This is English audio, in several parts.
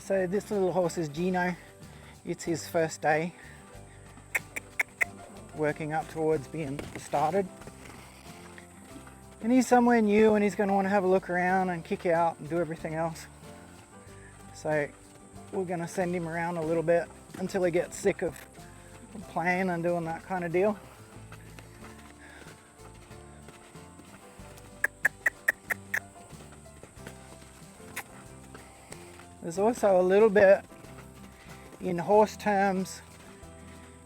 So this little horse is Gino. It's his first day working up towards being started. And he's somewhere new and he's going to want to have a look around and kick out and do everything else. So we're going to send him around a little bit until he gets sick of playing and doing that kind of deal. There's also a little bit in horse terms,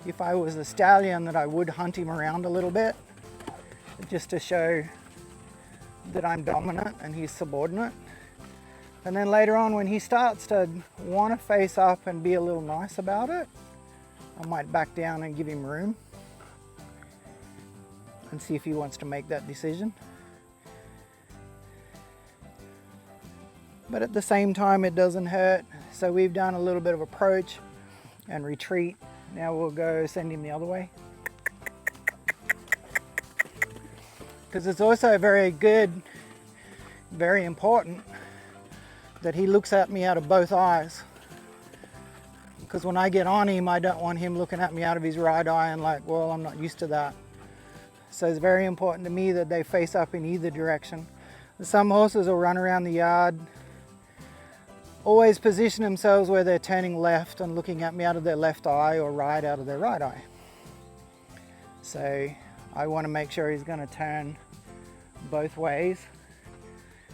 if I was a stallion, that I would hunt him around a little bit just to show that I'm dominant and he's subordinate. And then later on, when he starts to want to face up and be a little nice about it, I might back down and give him room and see if he wants to make that decision. But at the same time, it doesn't hurt. So we've done a little bit of approach and retreat. Now we'll go send him the other way. Because it's also very good, very important that he looks at me out of both eyes. Because when I get on him, I don't want him looking at me out of his right eye and like, well, I'm not used to that. So it's very important to me that they face up in either direction. Some horses will run around the yard, always position themselves where they're turning left and looking at me out of their left eye or right out of their right eye. So I want to make sure he's going to turn both ways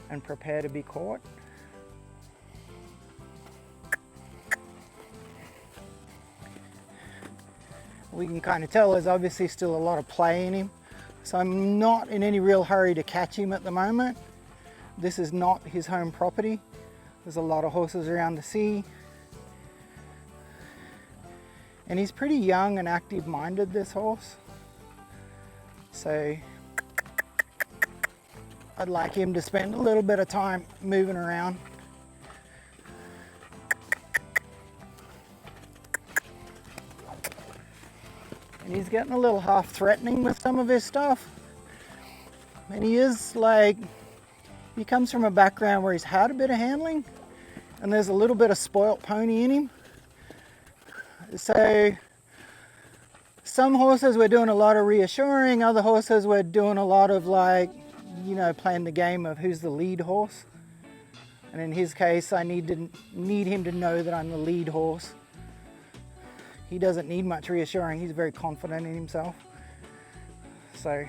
and prepare to be caught. We can kind of tell there's obviously still a lot of play in him. So I'm not in any real hurry to catch him at the moment. This is not his home property. There's a lot of horses around to see. And he's pretty young and active-minded, this horse. So I'd like him to spend a little bit of time moving around. And he's getting a little half threatening with some of his stuff. And he is like, he comes from a background where he's had a bit of handling and there's a little bit of spoilt pony in him. So some horses we're doing a lot of reassuring, other horses we're doing a lot of like, you know, playing the game of who's the lead horse. And in his case, I need him to know that I'm the lead horse. He doesn't need much reassuring. He's very confident in himself. So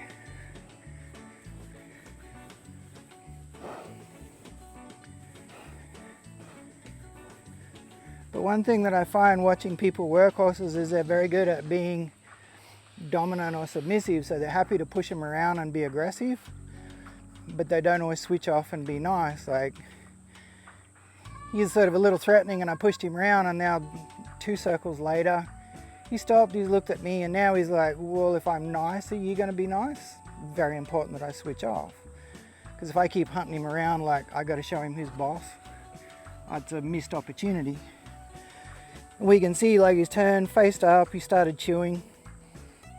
but one thing that I find watching people work horses is they're very good at being dominant or submissive. So they're happy to push him around and be aggressive, but they don't always switch off and be nice. Like, he's sort of a little threatening and I pushed him around, and now 2 circles later, he stopped, he looked at me, and now he's like, well, if I'm nice, are you going to be nice? Very important that I switch off. Because if I keep hunting him around, like, I got to show him who's boss. It's a missed opportunity. We can see, like, his turn faced up, he started chewing.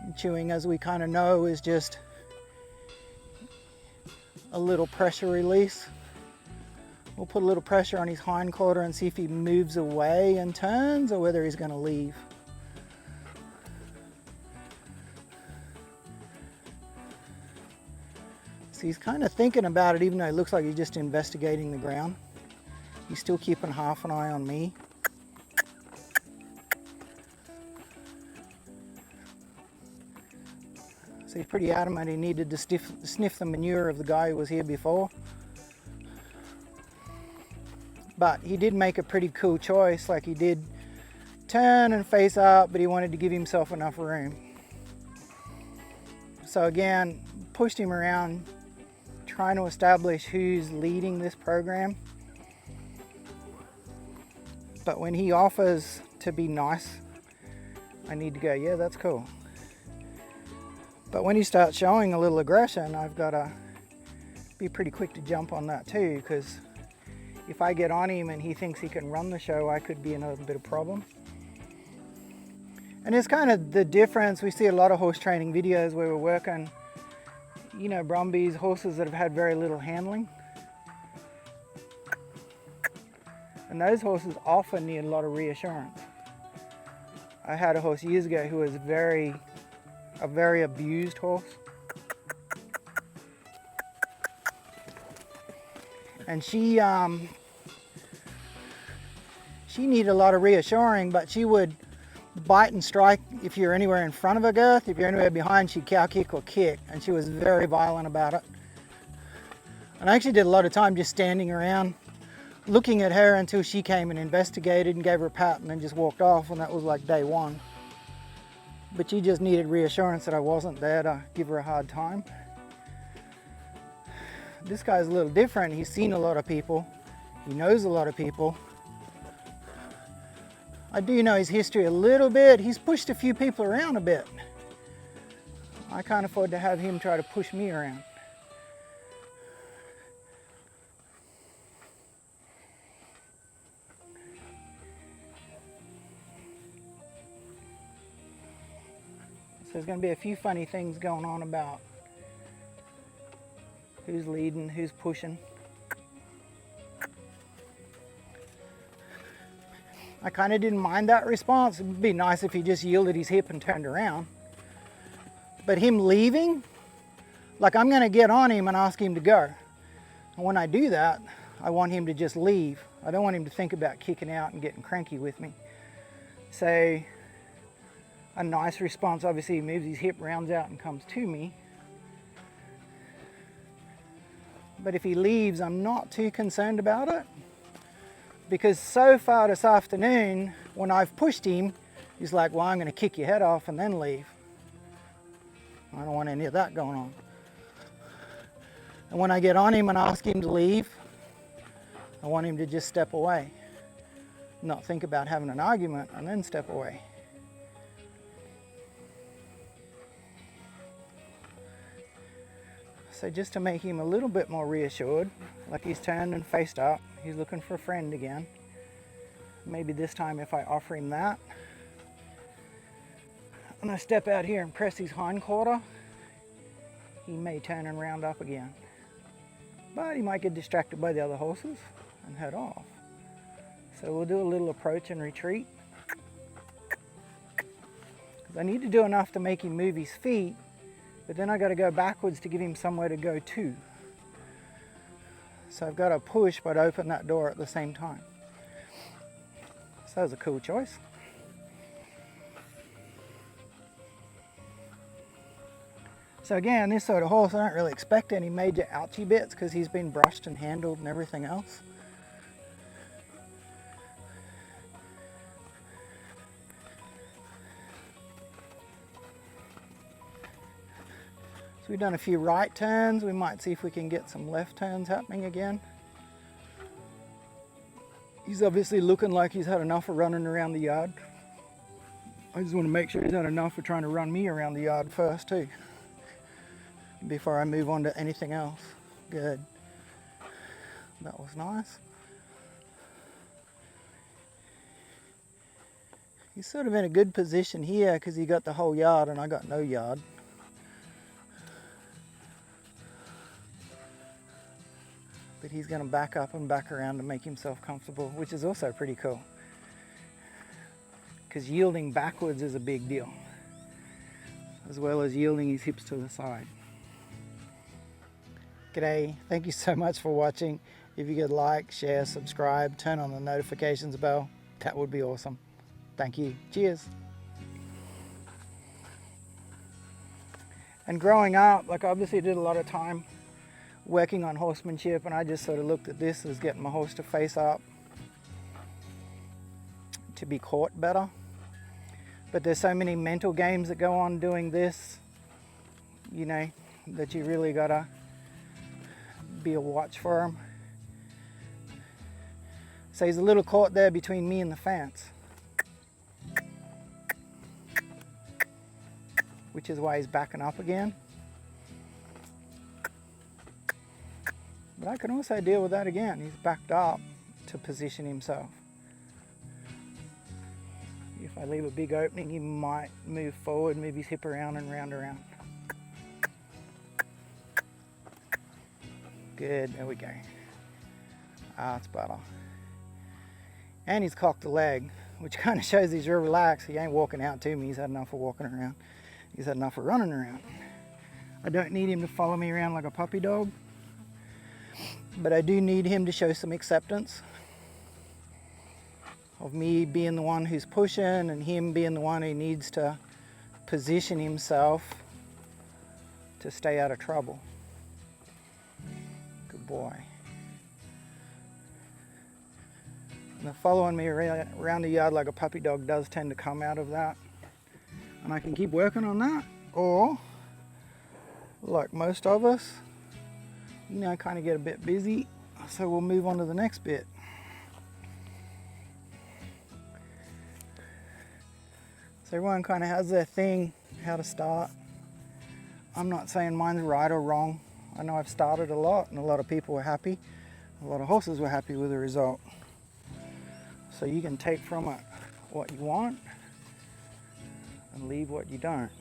And chewing, as we kind of know, is just a little pressure release. We'll put a little pressure on his hind quarter and see if he moves away and turns or whether he's going to leave. So he's kind of thinking about it, even though it looks like he's just investigating the ground. He's still keeping half an eye on me. So he's pretty adamant he needed to sniff the manure of the guy who was here before. But he did make a pretty cool choice. Like, he did turn and face up, but he wanted to give himself enough room. So again, pushed him around, trying to establish who's leading this program. But when he offers to be nice, I need to go, yeah, that's cool. But when he starts showing a little aggression, I've got to be pretty quick to jump on that too, because if I get on him and he thinks he can run the show, I could be in a bit of problem. And it's kind of the difference. We see a lot of horse training videos where we're working, you know, Brumbies, horses that have had very little handling. And those horses often need a lot of reassurance. I had a horse years ago who was a very abused horse. And she needed a lot of reassuring, but she would bite and strike if you're anywhere in front of her girth. If you're anywhere behind, she'd cow kick or kick, and she was very violent about it. And I actually did a lot of time just standing around looking at her until she came and investigated and gave her a pat and then just walked off, and that was like day one. But she just needed reassurance that I wasn't there to give her a hard time. This guy's a little different. He's seen a lot of people. He knows a lot of people. I do know his history a little bit. He's pushed a few people around a bit. I can't afford to have him try to push me around. So there's going to be a few funny things going on about who's leading, who's pushing. I kind of didn't mind that response. It would be nice if he just yielded his hip and turned around. But him leaving, like I'm going to get on him and ask him to go. And when I do that, I want him to just leave. I don't want him to think about kicking out and getting cranky with me. So a nice response, obviously he moves his hip, rounds out and comes to me. But if he leaves, I'm not too concerned about it, because so far this afternoon, when I've pushed him, he's like, well, I'm going to kick your head off and then leave. I don't want any of that going on. And when I get on him and ask him to leave, I want him to just step away, not think about having an argument and then step away. So just to make him a little bit more reassured, like he's turned and faced up, he's looking for a friend again. Maybe this time if I offer him that, and I step out here and press his hind quarter, he may turn and round up again. But he might get distracted by the other horses and head off. So we'll do a little approach and retreat. I need to do enough to make him move his feet, but then I got to go backwards to give him somewhere to go to. So I've got to push but open that door at the same time. So that was a cool choice. So again, this sort of horse, I don't really expect any major ouchy bits because he's been brushed and handled and everything else. So we've done a few right turns. We might see if we can get some left turns happening again. He's obviously looking like he's had enough of running around the yard. I just want to make sure he's had enough of trying to run me around the yard first too, before I move on to anything else. Good. That was nice. He's sort of in a good position here because he got the whole yard and I got no yard. But he's going to back up and back around to make himself comfortable, which is also pretty cool. Because yielding backwards is a big deal, as well as yielding his hips to the side. G'day, thank you so much for watching. If you could like, share, subscribe, turn on the notifications bell, that would be awesome. Thank you. Cheers. And growing up, like obviously I did a lot of time working on horsemanship, and I just sort of looked at this as getting my horse to face up, to be caught better. But there's so many mental games that go on doing this, you know, that you really gotta be a watch for him. So he's a little caught there between me and the fence, which is why he's backing up again. But I can also deal with that again. He's backed up to position himself. If I leave a big opening, he might move forward, move his hip around and round around. Good, there we go. That's better. And he's cocked the leg, which kind of shows he's real relaxed. He ain't walking out to me. He's had enough of walking around. He's had enough of running around. I don't need him to follow me around like a puppy dog, but I do need him to show some acceptance of me being the one who's pushing and him being the one who needs to position himself to stay out of trouble. Good boy. And following me around the yard like a puppy dog does tend to come out of that. And I can keep working on that, or like most of us, you know, kind of get a bit busy, so we'll move on to the next bit. So everyone kind of has their thing, how to start. I'm not saying mine's right or wrong. I know I've started a lot and a lot of people were happy. A lot of horses were happy with the result. So you can take from it what you want and leave what you don't.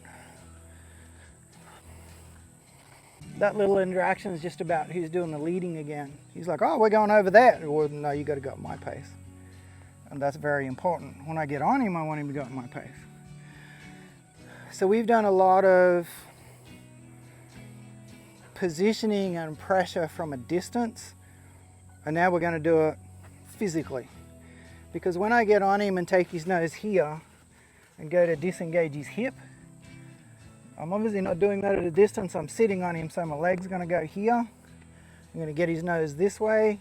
That little interaction is just about who's doing the leading again. He's like, oh, we're going over there. Or no, you got to go at my pace. And that's very important. When I get on him, I want him to go at my pace. So we've done a lot of positioning and pressure from a distance, and now we're going to do it physically. Because when I get on him and take his nose here and go to disengage his hip, I'm obviously not doing that at a distance. I'm sitting on him, so my leg's going to go here. I'm going to get his nose this way,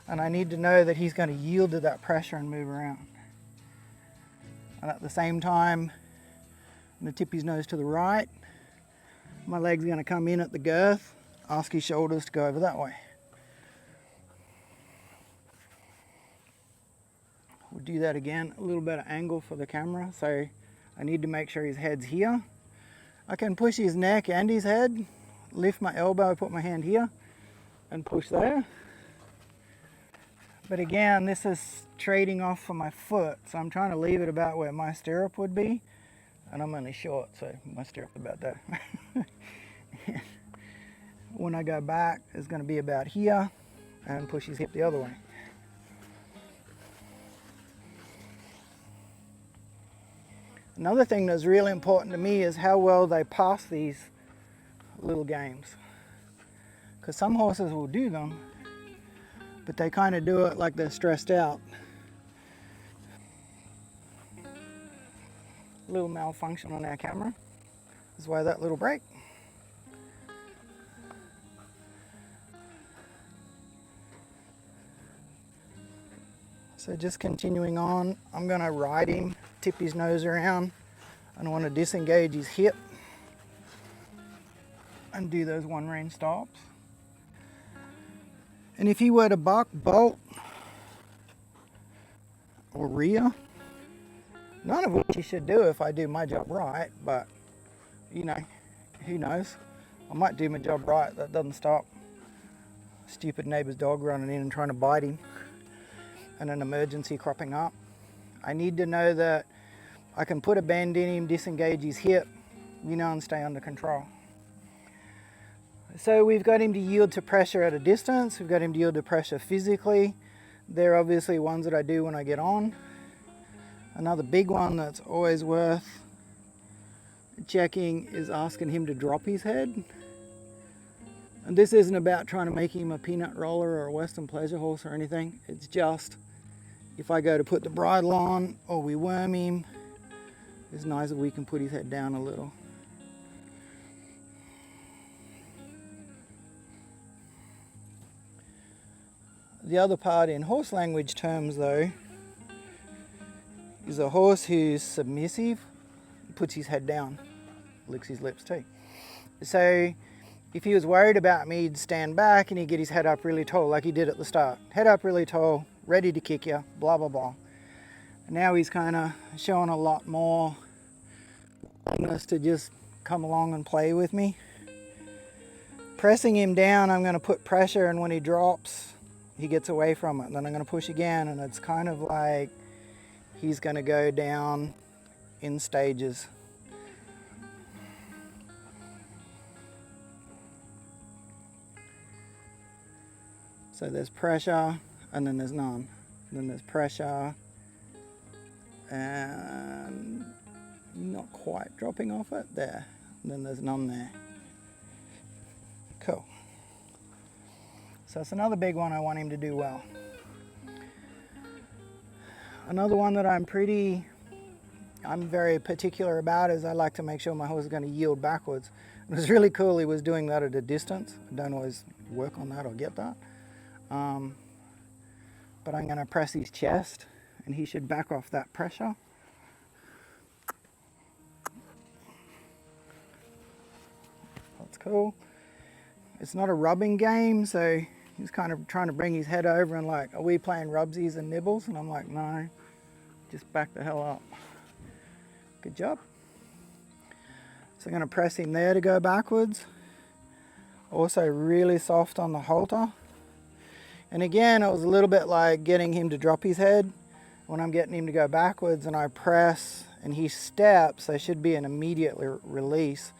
and I need to know that he's going to yield to that pressure and move around. And at the same time, I'm going to tip his nose to the right. My leg's going to come in at the girth, ask his shoulders to go over that way. We'll do that again, a little bit of angle for the camera. So I need to make sure his head's here. I can push his neck and his head, lift my elbow, put my hand here, and push there. But again, this is trading off for my foot, so I'm trying to leave it about where my stirrup would be. And I'm only short, so my stirrup about there. When I go back, it's going to be about here, and push his hip the other way. Another thing that's really important to me is how well they pass these little games. Because some horses will do them, but they kind of do it like they're stressed out. Little malfunction on our camera. That's why that little break. So just continuing on, I'm going to ride him, tip his nose around, and I want to disengage his hip and do those one range stops. And if he were to buck, bolt, or rear, none of which he should do if I do my job right, but you know, who knows? I might do my job right. That doesn't stop stupid neighbour's dog running in and trying to bite him and an emergency cropping up. I need to know that I can put a bend in him, disengage his hip, you know, and stay under control. So we've got him to yield to pressure at a distance. We've got him to yield to pressure physically. They're obviously ones that I do when I get on. Another big one that's always worth checking is asking him to drop his head. And this isn't about trying to make him a peanut roller or a Western pleasure horse or anything. It's just if I go to put the bridle on or we worm him, it's nice if we can put his head down a little. The other part in horse language terms though is a horse who's submissive puts his head down, licks his lips too. So if he was worried about me, he'd stand back and he'd get his head up really tall like he did at the start. Head up really tall, ready to kick you, blah, blah, blah. And now he's kind of showing a lot more willingness to just come along and play with me. Pressing him down, I'm going to put pressure, and when he drops, he gets away from it. Then I'm going to push again, and it's kind of like he's going to go down in stages. So there's pressure and then there's none. then there's pressure, and not quite dropping off it there, and then there's none there. Cool. So it's another big one I want him to do well. Another one that I'm very particular about is I like to make sure my horse is going to yield backwards. It was really cool he was doing that at a distance. I don't always work on that or get that. But I'm going to press his chest and he should back off that pressure. That's cool. It's not a rubbing game, so he's kind of trying to bring his head over and like, are we playing rubsies and nibbles? And I'm like, no, just back the hell up. Good job. So I'm going to press him there to go backwards. Also really soft on the halter. And again, it was a little bit like getting him to drop his head. When I'm getting him to go backwards and I press and he steps, there should be an immediate release.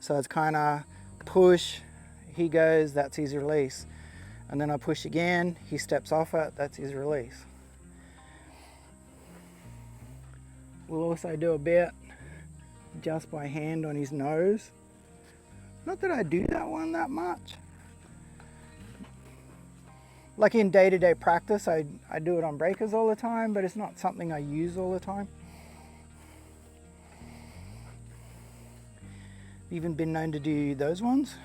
So it's kind of push, he goes, that's his release. And then I push again, he steps off it, that's his release. We'll also do a bit just by hand on his nose. Not that I do that one that much. Like in day-to-day practice, I do it on breakers all the time, but it's not something I use all the time. Even been known to do those ones.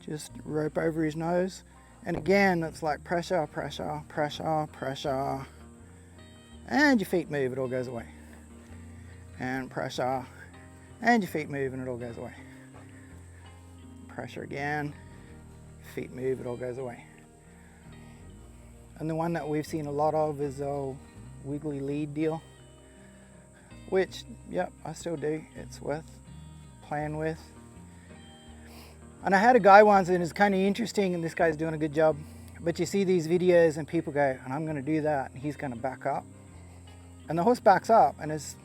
Just rope over his nose. And again, it's like pressure, pressure, pressure, pressure. And your feet move, it all goes away. And pressure. And your feet move and it all goes away. Pressure again. Feet move, it all goes away. And the one that we've seen a lot of is the wiggly lead deal. Which, yep, I still do. It's worth playing with. And I had a guy once, and it's kind of interesting, and this guy's doing a good job, but you see these videos and people go, and I'm going to do that, and he's going to back up. And the horse backs up, and it's,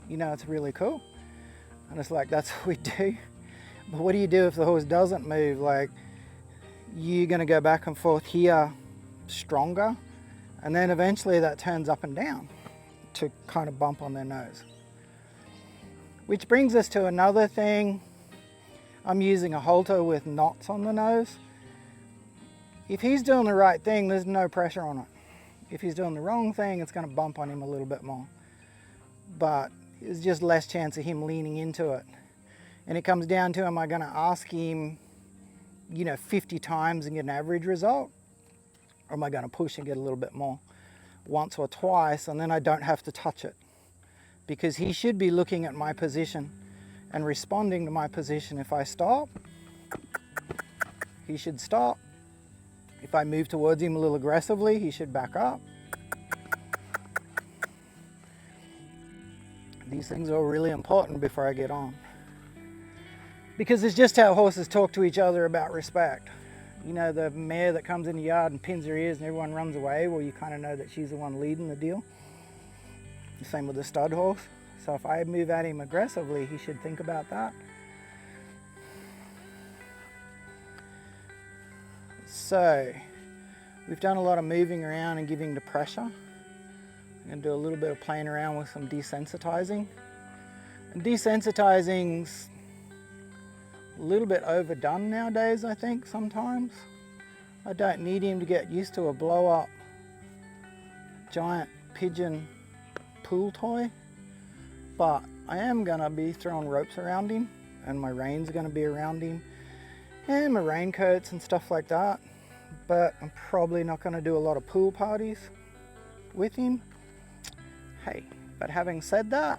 you know, it's really cool. And it's like, that's what we do. But what do you do if the horse doesn't move? Like, you're going to go back and forth here stronger, and then eventually that turns up and down to kind of bump on their nose. Which brings us to another thing. I'm using a halter with knots on the nose. If he's doing the right thing, there's no pressure on it. If he's doing the wrong thing, it's going to bump on him a little bit more. But there's just less chance of him leaning into it. And it comes down to, am I going to ask him, 50 times and get an average result? Or am I going to push and get a little bit more once or twice, and then I don't have to touch it? Because he should be looking at my position and responding to my position. If I stop, he should stop. If I move towards him a little aggressively, he should back up. These things are really important before I get on. Because it's just how horses talk to each other about respect. You know, the mare that comes in the yard and pins her ears and everyone runs away, well, you kind of know that she's the one leading the deal. The same with the stud horse. So if I move at him aggressively, he should think about that. So we've done a lot of moving around and giving the pressure. I'm going to do a little bit of playing around with some desensitizing. And desensitizing's a little bit overdone nowadays, I think, sometimes. I don't need him to get used to a blow-up giant pigeon pool toy, but I am going to be throwing ropes around him, and my reine's going to be around him, and my raincoats and stuff like that. But I'm probably not going to do a lot of pool parties with him. Hey, but having said that,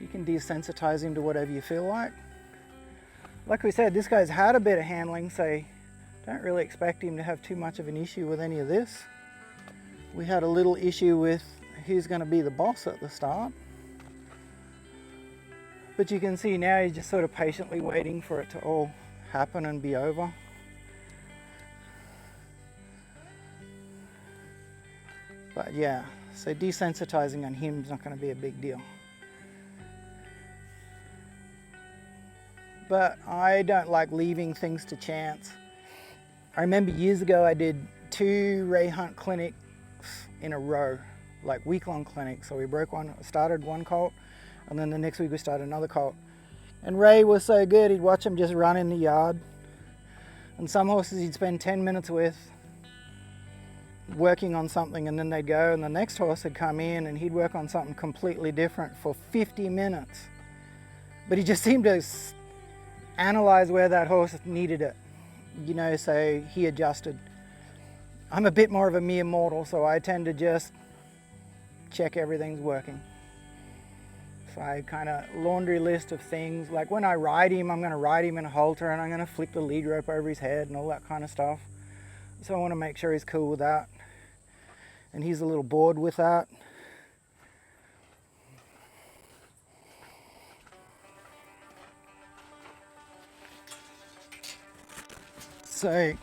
you can desensitize him to whatever you feel like. Like we said, this guy's had a bit of handling, so don't really expect him to have too much of an issue with any of this. We had a little issue with who's going to be the boss at the start. But you can see now he's just sort of patiently waiting for it to all happen and be over. But yeah, so desensitizing on him is not going to be a big deal. But I don't like leaving things to chance. I remember years ago I did 2 Ray Hunt Clinic in a row, like week-long clinics. So we started one colt, and then the next week we started another colt. And Ray was so good, he'd watch him just run in the yard. And some horses he'd spend 10 minutes with, working on something, and then they'd go, and the next horse would come in and he'd work on something completely different for 50 minutes. But he just seemed to analyze where that horse needed it, so he adjusted. I'm a bit more of a mere mortal, so I tend to just check everything's working. So I kind of laundry list of things, like when I ride him, I'm going to ride him in a halter and I'm going to flick the lead rope over his head and all that kind of stuff. So I want to make sure he's cool with that. And he's a little bored with that. So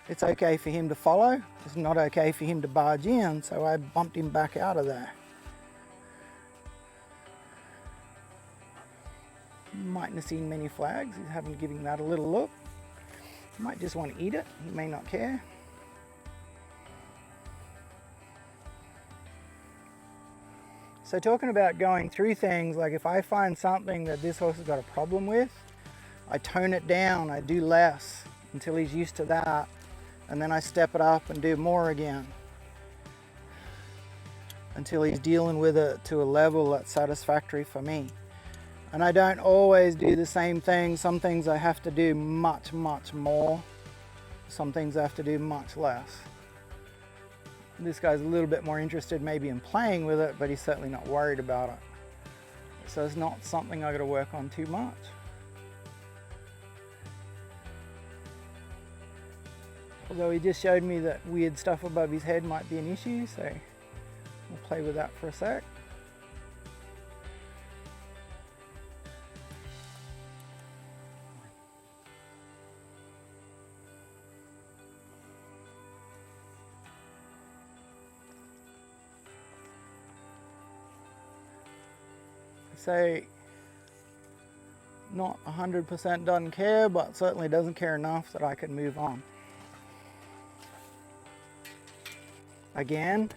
it's okay for him to follow. It's not okay for him to barge in, so I bumped him back out of there. Mightn't have seen many flags. He's having giving that a little look. Might just want to eat it. He may not care. So talking about going through things, like if I find something that this horse has got a problem with, I tone it down, I do less until he's used to that, and then I step it up and do more again until he's dealing with it to a level that's satisfactory for me. And I don't always do the same thing. Some things I have to do much, much more. Some things I have to do much less. This guy's a little bit more interested maybe in playing with it, but he's certainly not worried about it. So it's not something I got to work on too much. Although he just showed me that weird stuff above his head might be an issue, so we'll play with that for a sec. So, not 100% doesn't care, but certainly doesn't care enough that I can move on. Again,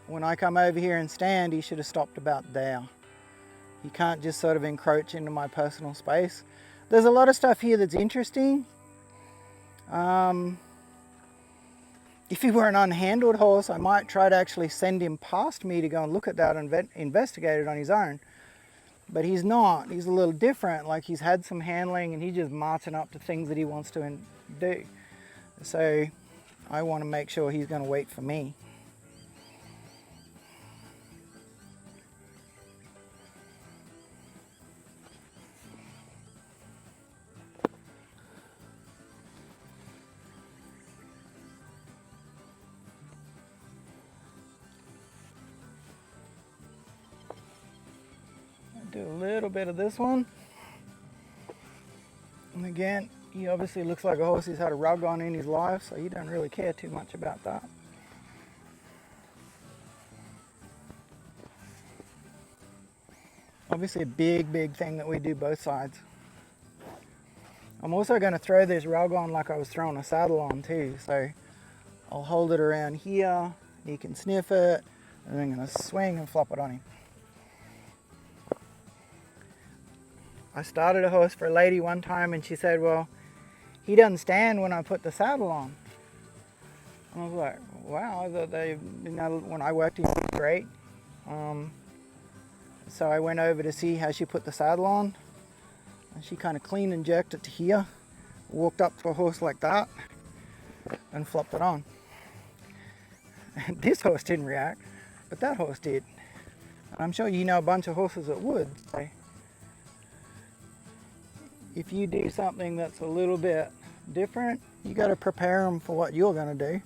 when I come over here and stand, he should have stopped about there. You can't just sort of encroach into my personal space. There's a lot of stuff here that's interesting. If he were an unhandled horse, I might try to actually send him past me to go and look at that and investigate it on his own. But he's not. He's a little different. Like, he's had some handling and he's just marching up to things that he wants to do. So I want to make sure he's going to wait for me. Do a little bit of this one. And again, he obviously looks like a horse who's had a rug on in his life, so he don't really care too much about that. Obviously a big thing that we do both sides. I'm also going to throw this rug on like I was throwing a saddle on too, so I'll hold it around here, he can sniff it, and then I'm going to swing and flop it on him. I started a horse for a lady one time and she said, well, he doesn't stand when I put the saddle on. And I was like, wow, I thought when I worked him, it was great. So I went over to see how she put the saddle on. And she kind of clean and jerked it to here, walked up to a horse like that and flopped it on. And this horse didn't react, but that horse did. And I'm sure you know a bunch of horses that would. So if you do something that's a little bit different, you got to prepare them for what you're going to do.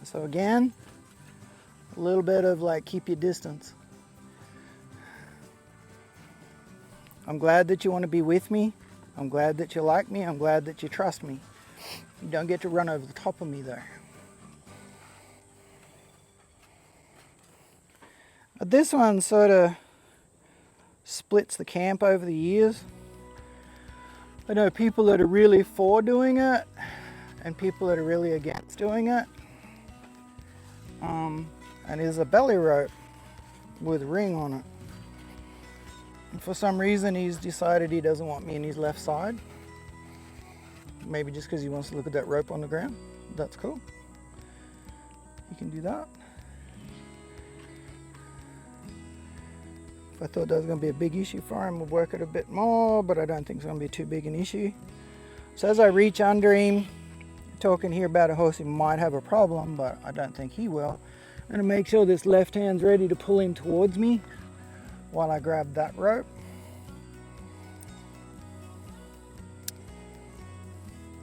So again, a little bit of like keep your distance. I'm glad that you want to be with me. I'm glad that you like me. I'm glad that you trust me. You don't get to run over the top of me though. But this one sort of splits the camp over the years. I know people that are really for doing it and people that are really against doing it. And there's a belly rope with a ring on it. And for some reason he's decided he doesn't want me in his left side. Maybe just because he wants to look at that rope on the ground. That's cool. You can do that. If I thought that was going to be a big issue for him, we'll work it a bit more, but I don't think it's going to be too big an issue. So as I reach under him, talking here about a horse who might have a problem, but I don't think he will. I'm going to make sure this left hand's ready to pull him towards me while I grab that rope.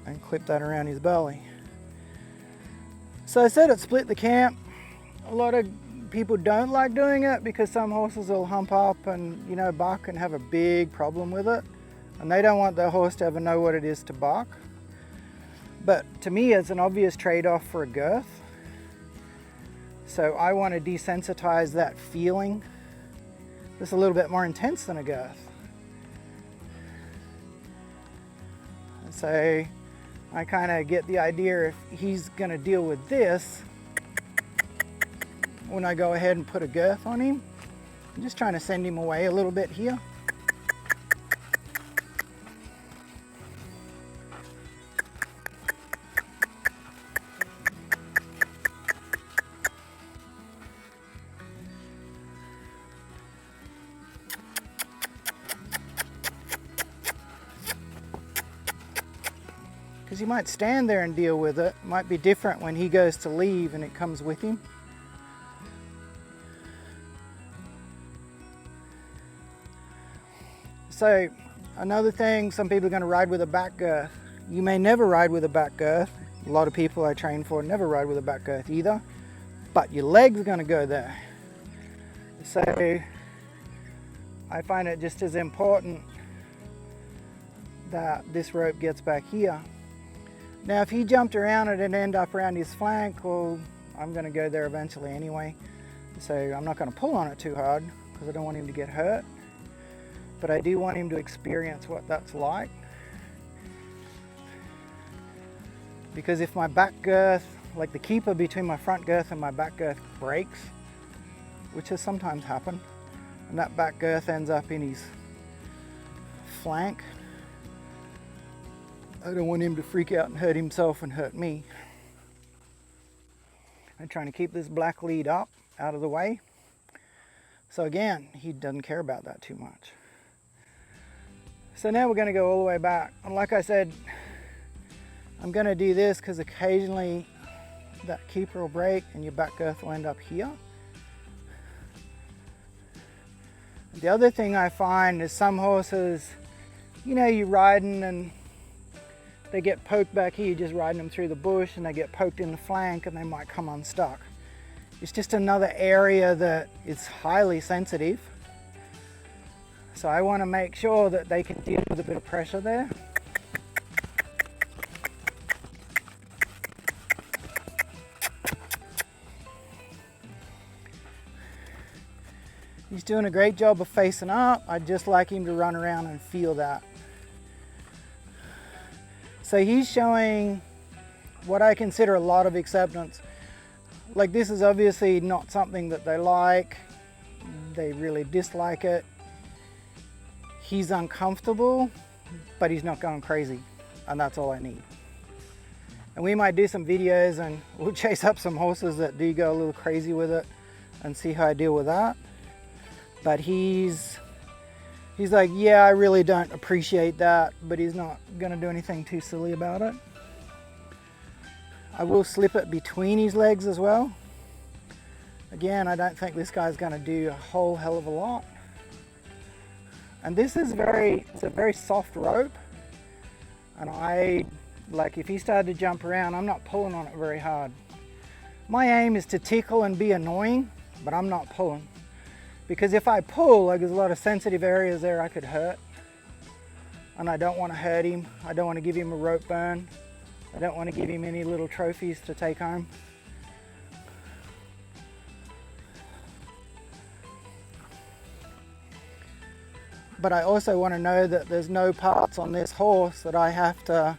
And clip that around his belly. So I said it split the camp. A lot of people don't like doing it because some horses will hump up and, you know, buck and have a big problem with it. And they don't want their horse to ever know what it is to buck. But to me, it's an obvious trade-off for a girth. So I want to desensitize that feeling. It's a little bit more intense than a girth. So I kind of get the idea if he's going to deal with this, when I go ahead and put a girth on him, I'm just trying to send him away a little bit here. Because he might stand there and deal with it. It might be different when he goes to leave and it comes with him. So another thing, some people are going to ride with a back girth. You may never ride with a back girth. A lot of people I train for never ride with a back girth either. But your legs are going to go there. So I find it just as important that this rope gets back here. Now if he jumped around it and ended up around his flank, well, I'm going to go there eventually anyway. So I'm not going to pull on it too hard because I don't want him to get hurt. But I do want him to experience what that's like. Because if my back girth, like the keeper between my front girth and my back girth breaks, which has sometimes happened, and that back girth ends up in his flank, I don't want him to freak out and hurt himself and hurt me. I'm trying to keep this black lead up, out of the way. So again, he doesn't care about that too much. So now we're going to go all the way back. And like I said, I'm going to do this because occasionally that keeper will break and your back girth will end up here. The other thing I find is some horses, you know, you're riding and they get poked back here, you're just riding them through the bush and they get poked in the flank and they might come unstuck. It's just another area that is highly sensitive. So I want to make sure that they can deal with a bit of pressure there. He's doing a great job of facing up. I'd just like him to run around and feel that. So he's showing what I consider a lot of acceptance. Like, this is obviously not something that they like. They really dislike it. He's uncomfortable, but he's not going crazy, and that's all I need. And we might do some videos and we'll chase up some horses that do go a little crazy with it and see how I deal with that. But he's like, yeah, I really don't appreciate that, but he's not going to do anything too silly about it. I will slip it between his legs as well. Again, I don't think this guy's going to do a whole hell of a lot. And this is it's a very soft rope. And if he started to jump around, I'm not pulling on it very hard. My aim is to tickle and be annoying, but I'm not pulling. Because if I pull, there's a lot of sensitive areas there I could hurt. And I don't want to hurt him. I don't want to give him a rope burn. I don't want to give him any little trophies to take home. but I also want to know that there's no parts on this horse that I have to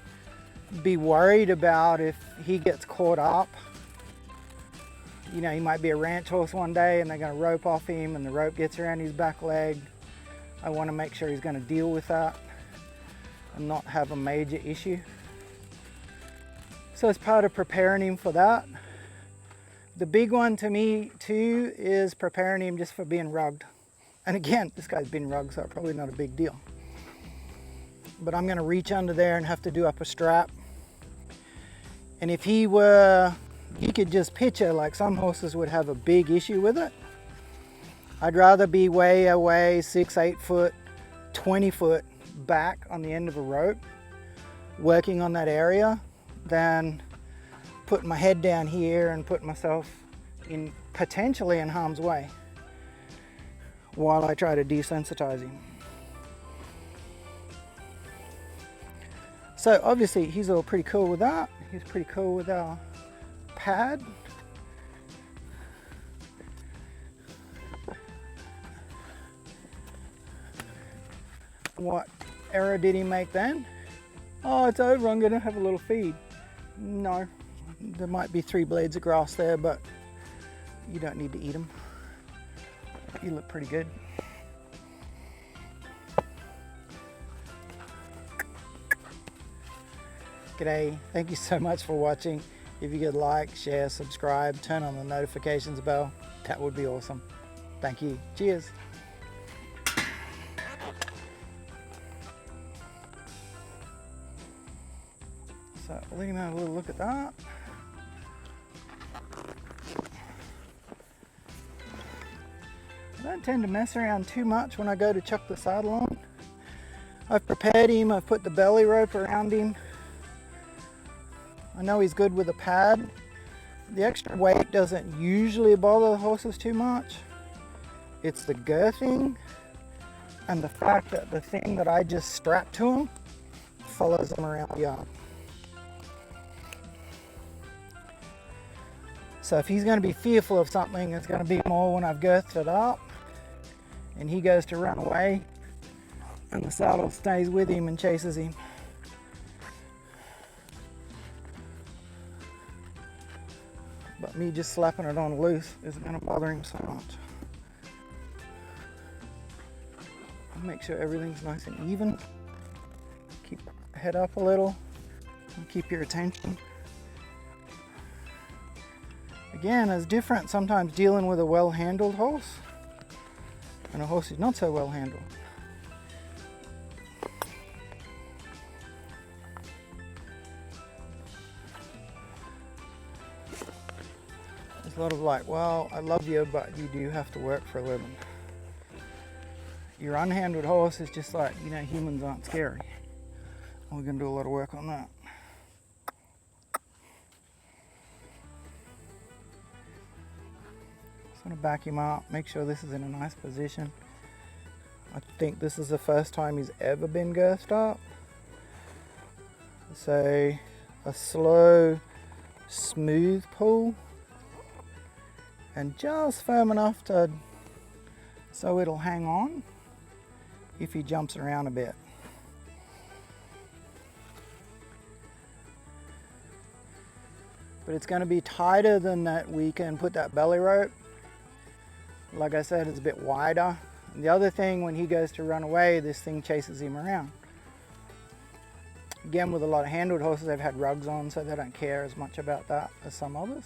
be worried about if he gets caught up. You know, he might be a ranch horse one day and they're going to rope off him and the rope gets around his back leg. I want to make sure he's going to deal with that and not have a major issue. So as part of preparing him for that, the big one to me too is preparing him just for being rugged. And again, this guy's been rugged, so probably not a big deal. But I'm going to reach under there and have to do up a strap. And if he were, you could just picture like some horses would have a big issue with it. I'd rather be way away, 6, 8 foot, 20 foot back on the end of a rope, working on that area, than putting my head down here and putting myself in potentially in harm's way while I try to desensitize him. So obviously he's all pretty cool with that. He's pretty cool with our pad. What error did he make then? Oh, it's over, I'm gonna have a little feed. No, there might be 3 blades of grass there, but you don't need to eat them. You look pretty good. G'day, thank you so much for watching. If you could like, share, subscribe, turn on the notifications bell, that would be awesome. Thank you, cheers. So let him have a little look at that. I don't tend to mess around too much when I go to chuck the saddle on. I've prepared him, I've put the belly rope around him. I know he's good with a pad. The extra weight doesn't usually bother the horses too much. It's the girthing and the fact that the thing that I just strapped to him follows him around the yard. So if he's going to be fearful of something, it's going to be more when I've girthed it up and he goes to run away and the saddle stays with him and chases him. But me just slapping it on loose isn't going to bother him so much. Make sure everything's nice and even. Keep your head up a little and keep your attention. Again, it's different sometimes dealing with a well-handled horse and a horse who's not so well-handled. There's a lot of like, well, I love you, but you do have to work for a living. Your unhandled horse is just like, you know, humans aren't scary. We're going to do a lot of work on that. Just want to back him up, make sure this is in a nice position. I think this is the first time he's ever been girthed up. So a slow, smooth pull and just firm enough to so it'll hang on if he jumps around a bit. But it's going to be tighter than that. We can put that belly rope. Like I said, it's a bit wider. And the other thing, when he goes to run away, this thing chases him around. Again, with a lot of handled horses, they've had rugs on, so they don't care as much about that as some others.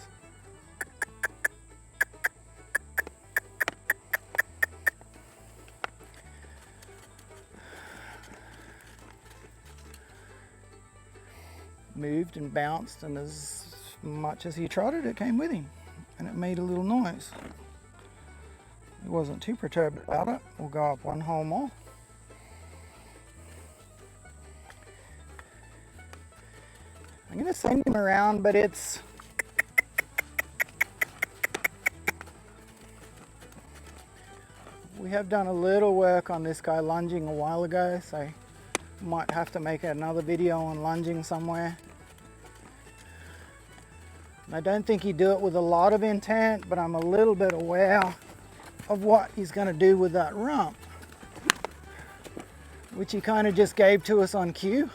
Moved and bounced, and as much as he trotted, it came with him, and it made a little noise. He wasn't too perturbed about it. We'll go up one hole more. I'm going to send him around, but it's we have done a little work on this guy lunging a while ago, so might have to make another video on lunging somewhere. I don't think he'd do it with a lot of intent, but I'm a little bit aware of what he's going to do with that rump. which he kind of just gave to us on cue.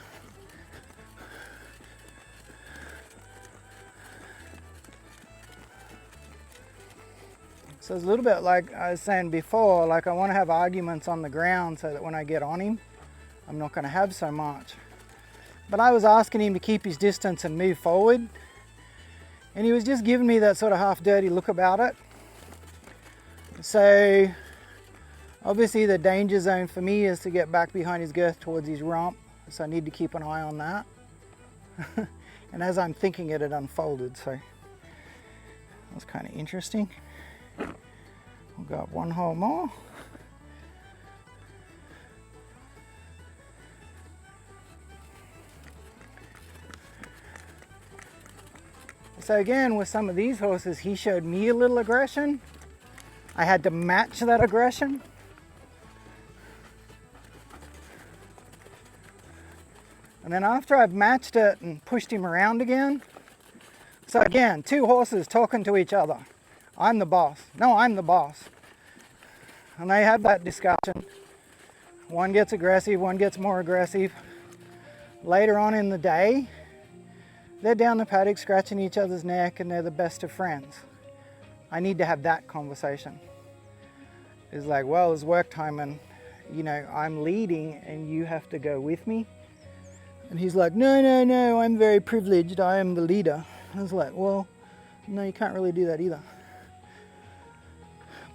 So it's a little bit like I was saying before, like I want to have arguments on the ground so that when I get on him, I'm not going to have so much. But I was asking him to keep his distance and move forward, and he was just giving me that sort of half dirty look about it. So obviously the danger zone for me is to get back behind his girth towards his rump, so I need to keep an eye on that. And as I'm thinking it, it unfolded, so that was kind of interesting. We've got one hole more. So again, with some of these horses, he showed me a little aggression. I had to match that aggression. And then after I've matched it and pushed him around again, so again, two horses talking to each other. I'm the boss. No, I'm the boss. And they have that discussion. One gets aggressive, one gets more aggressive. Later on in the day, they're down the paddock scratching each other's neck and they're the best of friends. I need to have that conversation. It's like, well, it's work time and, you know, I'm leading and you have to go with me. And he's like, no, I'm very privileged. I am the leader. I was like, well, no, you can't really do that either.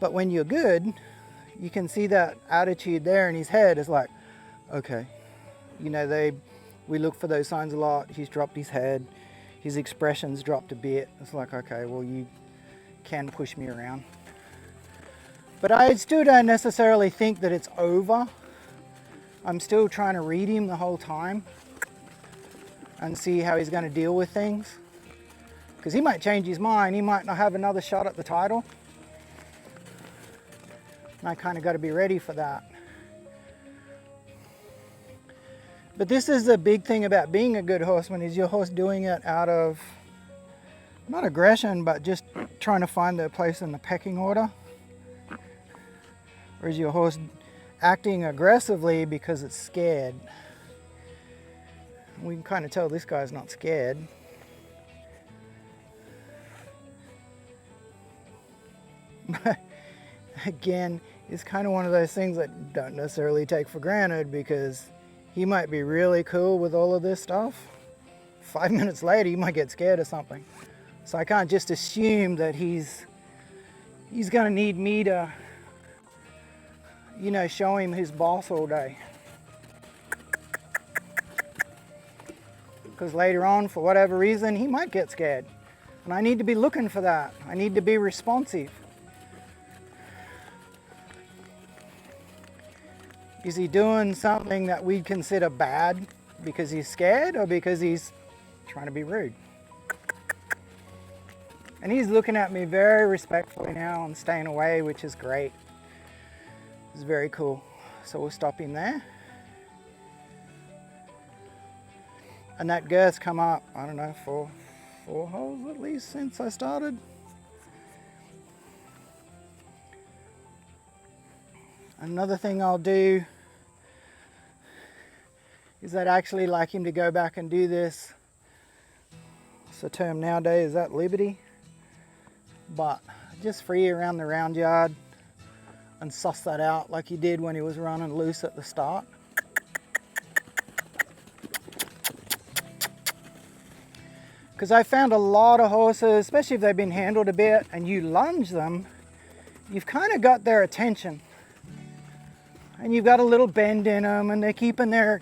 But when you're good, you can see that attitude there in his head is like, okay, you know, we look for those signs a lot. He's dropped his head. His expression's dropped a bit. It's like, okay, well, you can push me around. But I still don't necessarily think that it's over. I'm still trying to read him the whole time and see how he's going to deal with things. Because he might change his mind. He might not have another shot at the title. And I kind of got to be ready for that. But this is the big thing about being a good horseman, is your horse doing it out of, not aggression, but just trying to find their place in the pecking order? Or is your horse acting aggressively because it's scared? We can kind of tell this guy's not scared. But again, it's kind of one of those things that don't necessarily take for granted, because he might be really cool with all of this stuff. 5 minutes later, he might get scared of something. So I can't just assume that he's going to need me to, you know, show him his boss all day. Because later on, for whatever reason, he might get scared. And I need to be looking for that. I need to be responsive. Is he doing something that we'd consider bad because he's scared, or because he's trying to be rude? And he's looking at me very respectfully now and staying away, which is great. It's very cool. So we'll stop him there. And that girth's come up, I don't know, four holes at least since I started. Another thing I'll do is I'd actually like him to go back and do this. It's a term nowadays, is that liberty? But just free around the round yard and suss that out like he did when he was running loose at the start. Because I found a lot of horses, especially if they've been handled a bit and you lunge them, you've kind of got their attention. And you've got a little bend in them, and they're keeping their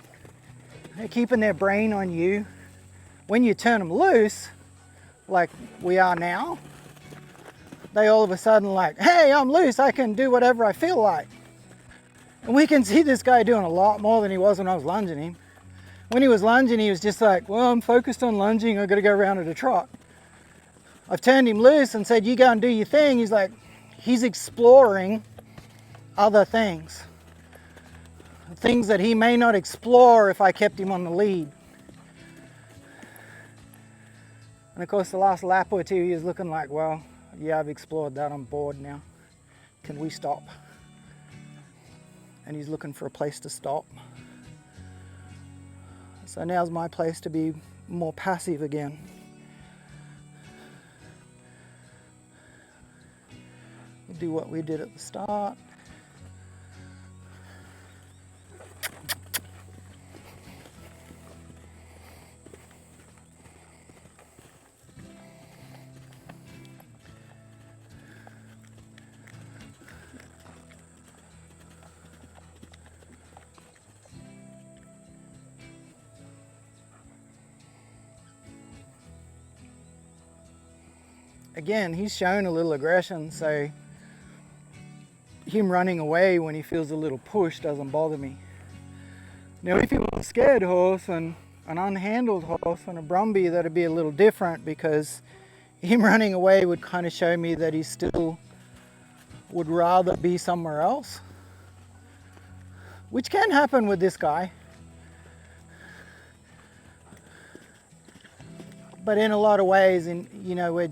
brain on you. When you turn them loose, like we are now, they all of a sudden like, hey, I'm loose, I can do whatever I feel like. And we can see this guy doing a lot more than he was when I was lunging him. When he was lunging, he was just like, well, I'm focused on lunging, I've got to go around at a trot. I've turned him loose and said, you go and do your thing. He's like, he's exploring other things. Things that he may not explore if I kept him on the lead. And of course the last lap or two he was looking like, well, yeah, I've explored that, I'm bored now. Can we stop? And he's looking for a place to stop. So now's my place to be more passive again. We'll do what we did at the start. Again, he's shown a little aggression, so him running away when he feels a little push doesn't bother me. Now if he was a scared horse and an unhandled horse and a Brumby, that'd be a little different, because him running away would kind of show me that he still would rather be somewhere else, which can happen with this guy. But in a lot of ways, you're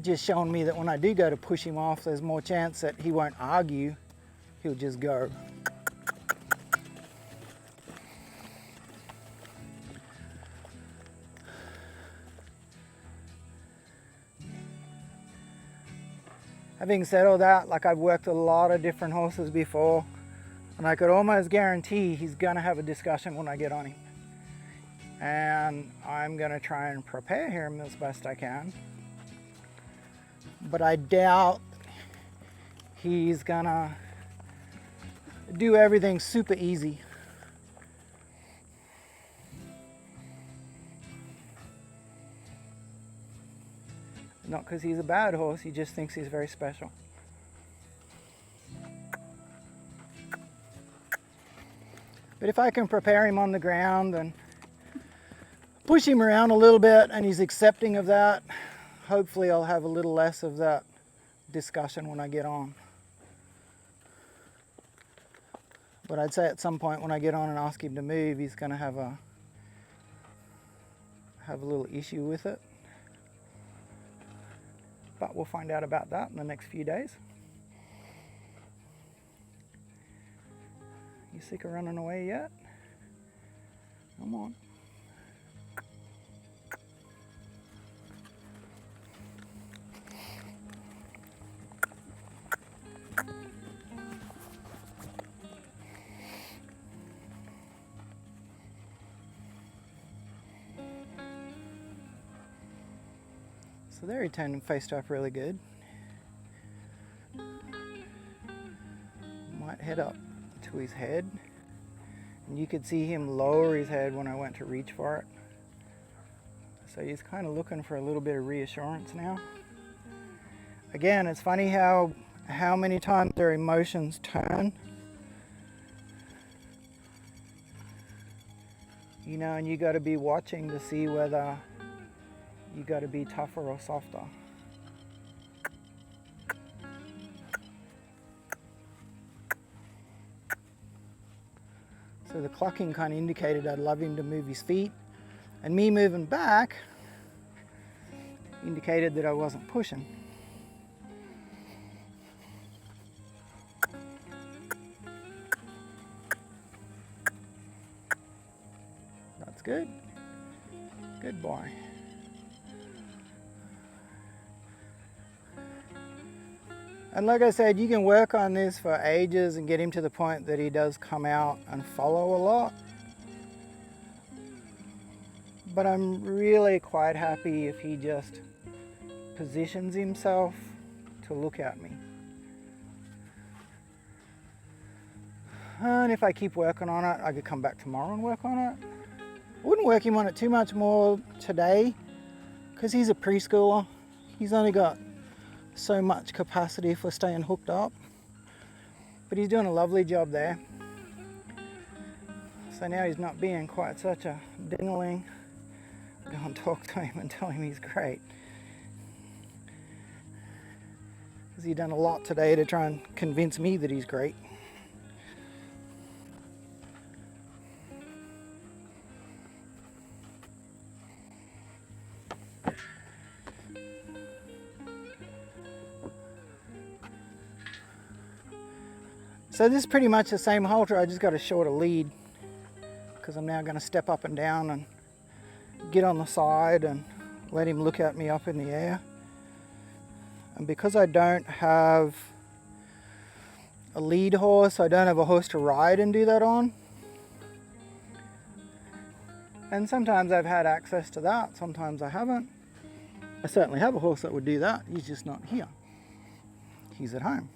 just showing me that when I do go to push him off, there's more chance that he won't argue, he'll just go. Having said all that, like, I've worked a lot of different horses before, and I could almost guarantee he's gonna have a discussion when I get on him. And I'm gonna try and prepare him as best I can. But I doubt he's gonna do everything super easy. Not because he's a bad horse, he just thinks he's very special. But if I can prepare him on the ground and push him around a little bit and he's accepting of that, hopefully I'll have a little less of that discussion when I get on. But I'd say at some point when I get on and ask him to move, he's going to have a little issue with it. But we'll find out about that in the next few days. You sick of running away yet? Come on. So there he turned and faced up really good. Might head up to his head. And you could see him lower his head when I went to reach for it. So he's kind of looking for a little bit of reassurance now. Again, it's funny how many times their emotions turn. You know, and you got to be watching to see whether you got to be tougher or softer. So the clucking kind of indicated I'd love him to move his feet, and me moving back indicated that I wasn't pushing. That's good. Good boy. And like I said, you can work on this for ages and get him to the point that he does come out and follow a lot. But I'm really quite happy if he just positions himself to look at me. And if I keep working on it, I could come back tomorrow and work on it. I wouldn't work him on it too much more today, because he's a preschooler. He's only got so much capacity for staying hooked up, but he's doing a lovely job there. So now he's not being quite such a dingling. Go and talk to him and tell him he's great, because he's done a lot today to try and convince me that he's great. So this is pretty much the same halter, I just got a shorter lead, because I'm now going to step up and down and get on the side and let him look at me up in the air. And because I don't have a lead horse, I don't have a horse to ride and do that on. And sometimes I've had access to that, sometimes I haven't. I certainly have a horse that would do that, he's just not here. He's at home.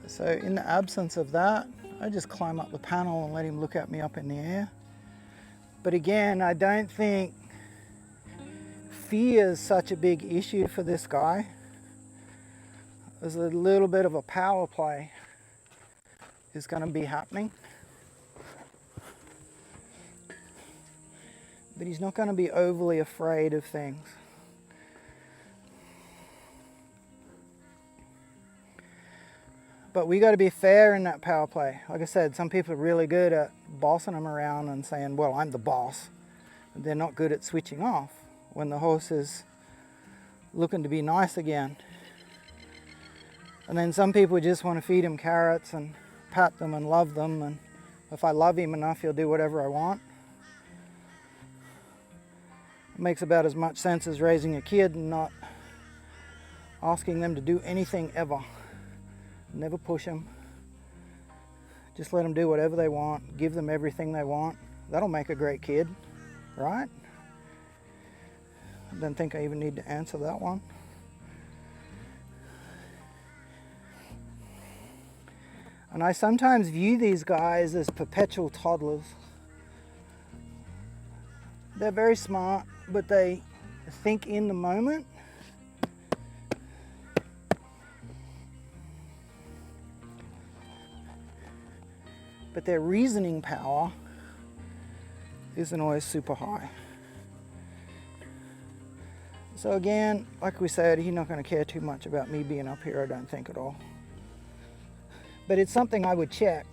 So in the absence of that, I just climb up the panel and let him look at me up in the air. But again, I don't think fear is such a big issue for this guy. There's a little bit of a power play is going to be happening. But he's not going to be overly afraid of things. But we got to be fair in that power play. Like I said, some people are really good at bossing them around and saying, well, I'm the boss. They're not good at switching off when the horse is looking to be nice again. And then some people just want to feed him carrots and pat them and love them, and if I love him enough, he'll do whatever I want. It makes about as much sense as raising a kid and not asking them to do anything ever. Never push them. Just let them do whatever they want. Give them everything they want. That'll make a great kid, right? I don't think I even need to answer that one. And I sometimes view these guys as perpetual toddlers. They're very smart, but they think in the moment. But their reasoning power isn't always super high. So again, like we said, he's not going to care too much about me being up here, I don't think at all. But it's something I would check.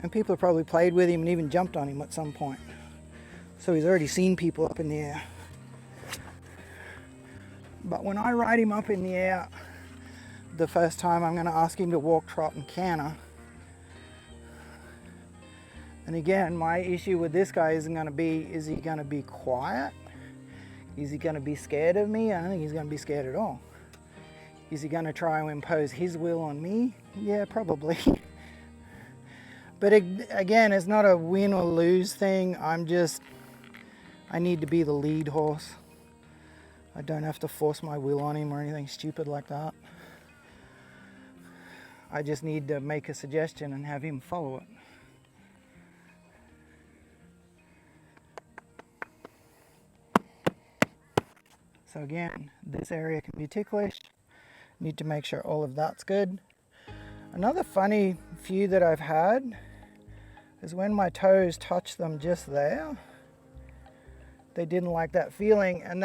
And people have probably played with him and even jumped on him at some point. So he's already seen people up in the air. But when I ride him up in the air, the first time I'm going to ask him to walk, trot and canter. And again, my issue with this guy isn't going to be, is he going to be quiet? Is he going to be scared of me? I don't think he's going to be scared at all. Is he going to try to impose his will on me? Yeah, probably. But again, it's not a win or lose thing. I need to be the lead horse. I don't have to force my will on him or anything stupid like that. I just need to make a suggestion and have him follow it. So again, this area can be ticklish. Need to make sure all of that's good. Another funny few that I've had is when my toes touch them just there. They didn't like that feeling, and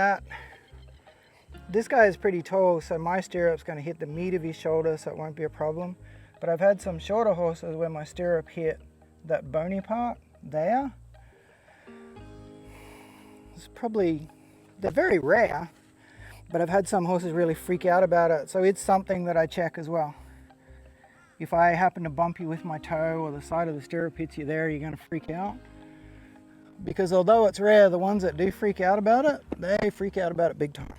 this guy is pretty tall, so my stirrup's going to hit the meat of his shoulder, so it won't be a problem. But I've had some shorter horses where my stirrup hit that bony part there. It's probably, they're very rare, but I've had some horses really freak out about it, so it's something that I check as well. If I happen to bump you with my toe or the side of the stirrup hits you there, you're going to freak out. Because although it's rare, the ones that do freak out about it, they freak out about it big time.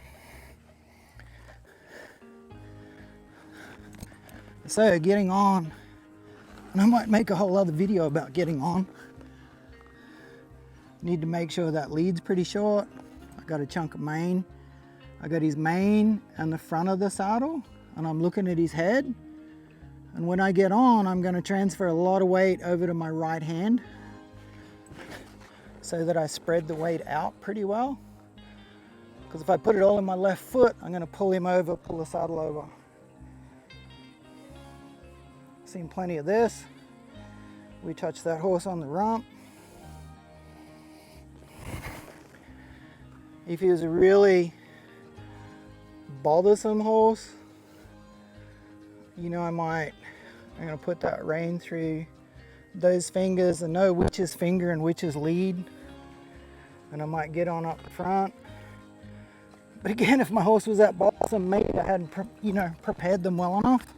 So getting on, and I might make a whole other video about getting on. Need to make sure that lead's pretty short. I got a chunk of mane. I got his mane and the front of the saddle, and I'm looking at his head. And when I get on, I'm going to transfer a lot of weight over to my right hand so that I spread the weight out pretty well. Because if I put it all in my left foot, I'm going to pull him over, pull the saddle over. Seen plenty of this. We touch that horse on the rump. If he was a really bothersome horse, you know, I'm going to put that rein through those fingers and know which is finger and which is lead. And I might get on up the front. But again, if my horse was that bothersome, wasn't me. I hadn't, prepared them well enough.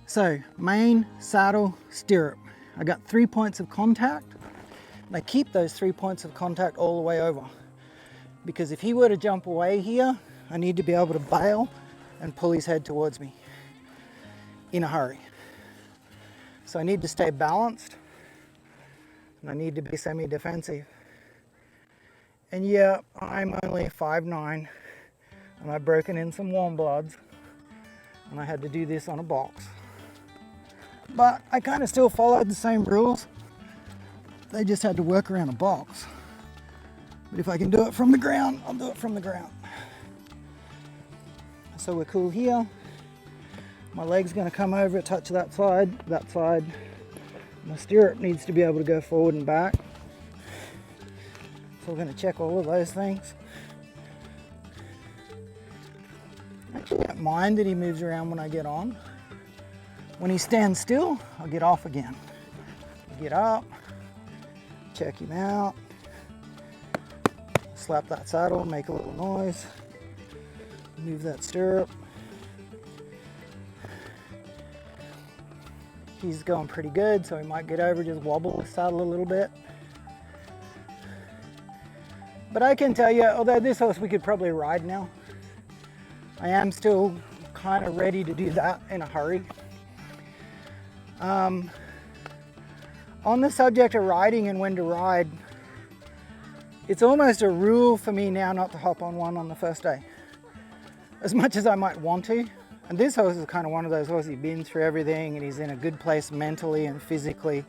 So, mane, saddle, stirrup. I got 3 points of contact. And I keep those 3 points of contact all the way over. Because if he were to jump away here, I need to be able to bail and pull his head towards me in a hurry. So I need to stay balanced, and I need to be semi-defensive. And yeah, I'm only 5'9", and I've broken in some warm bloods, and I had to do this on a box. But I kind of still followed the same rules. They just had to work around a box. But if I can do it from the ground, I'll do it from the ground. So we're cool here. My leg's gonna come over, touch that side. My stirrup needs to be able to go forward and back. So we're gonna check all of those things. I actually don't mind that he moves around when I get on. When he stands still, I'll get off again. Get up, check him out, slap that saddle, make a little noise, move that stirrup. He's going pretty good, so he might get over, just wobble the saddle a little bit. But I can tell you, although this horse we could probably ride now, I am still kind of ready to do that in a hurry. On the subject of riding and when to ride, it's almost a rule for me now not to hop on one on the first day, as much as I might want to. And this horse is kind of one of those horses, he's been through everything and he's in a good place mentally and physically.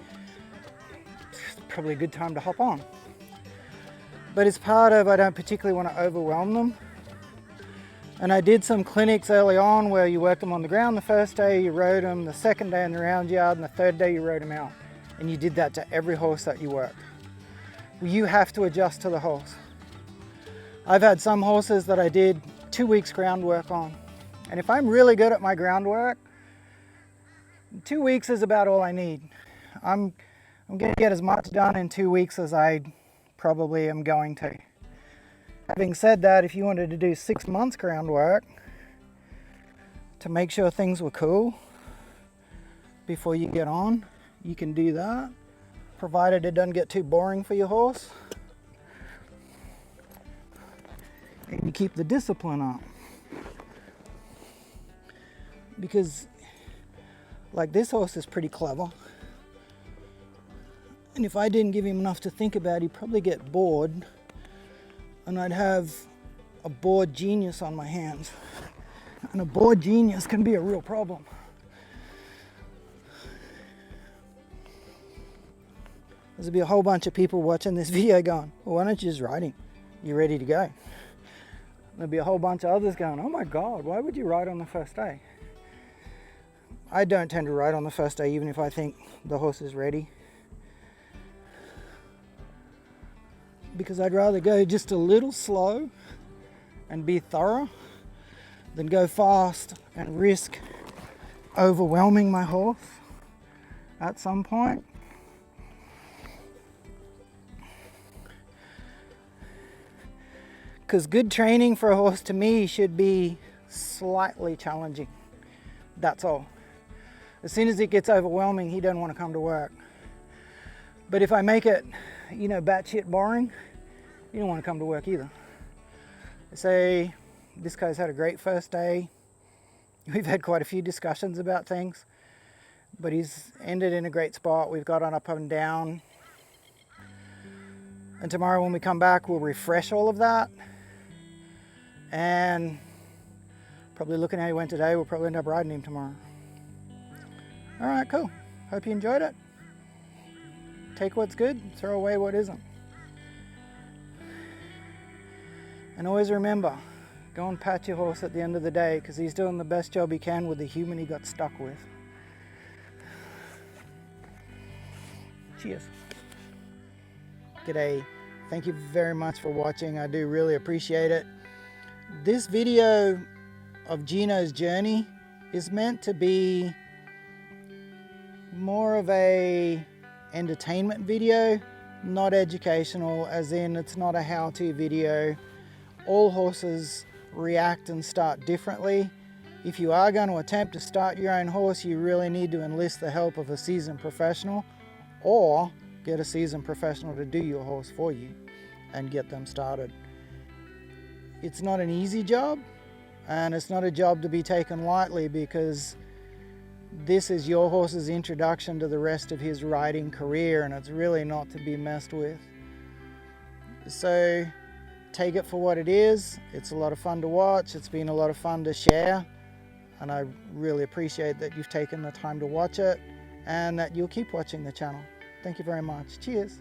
It's probably a good time to hop on. But it's part of, I don't particularly want to overwhelm them. And I did some clinics early on where you worked them on the ground the first day, you rode them the second day in the round yard, and the third day you rode them out. And you did that to every horse that you worked. You have to adjust to the horse. I've had some horses that I did 2 weeks groundwork on. And if I'm really good at my groundwork, 2 weeks is about all I need. I'm going to get as much done in 2 weeks as I probably am going to. Having said that, if you wanted to do 6 months groundwork to make sure things were cool before you get on, you can do that, provided it doesn't get too boring for your horse. And you keep the discipline up. Because like this horse is pretty clever, and if I didn't give him enough to think about, he'd probably get bored and I'd have a bored genius on my hands, and a bored genius can be a real problem. There'll be a whole bunch of people watching this video going, well, why don't you just ride him? You're ready to go. There'll be a whole bunch of others going, oh my God, why would you ride on the first day? I don't tend to ride on the first day, even if I think the horse is ready. Because I'd rather go just a little slow and be thorough than go fast and risk overwhelming my horse at some point. Because good training for a horse to me should be slightly challenging. That's all. As soon as it gets overwhelming, he doesn't want to come to work. But if I make it, batshit boring, you don't want to come to work either. Say, this guy's had a great first day. We've had quite a few discussions about things, but he's ended in a great spot. We've got on up and down. And tomorrow when we come back, we'll refresh all of that. And probably looking at how he went today, we'll probably end up riding him tomorrow. All right, cool. Hope you enjoyed it. Take what's good, throw away what isn't. And always remember, go and pat your horse at the end of the day, because he's doing the best job he can with the human he got stuck with. Cheers. G'day. Thank you very much for watching. I do really appreciate it. This video of Gino's journey is meant to be more of a entertainment video, not educational, as in it's not a how-to video. All horses react and start differently. If you are going to attempt to start your own horse, you really need to enlist the help of a seasoned professional, or get a seasoned professional to do your horse for you and get them started. It's not an easy job, and it's not a job to be taken lightly, because this is your horse's introduction to the rest of his riding career, and it's really not to be messed with. So take it for what it is. It's a lot of fun to watch. It's been a lot of fun to share, and I really appreciate that you've taken the time to watch it and that you'll keep watching the channel. Thank you very much. Cheers.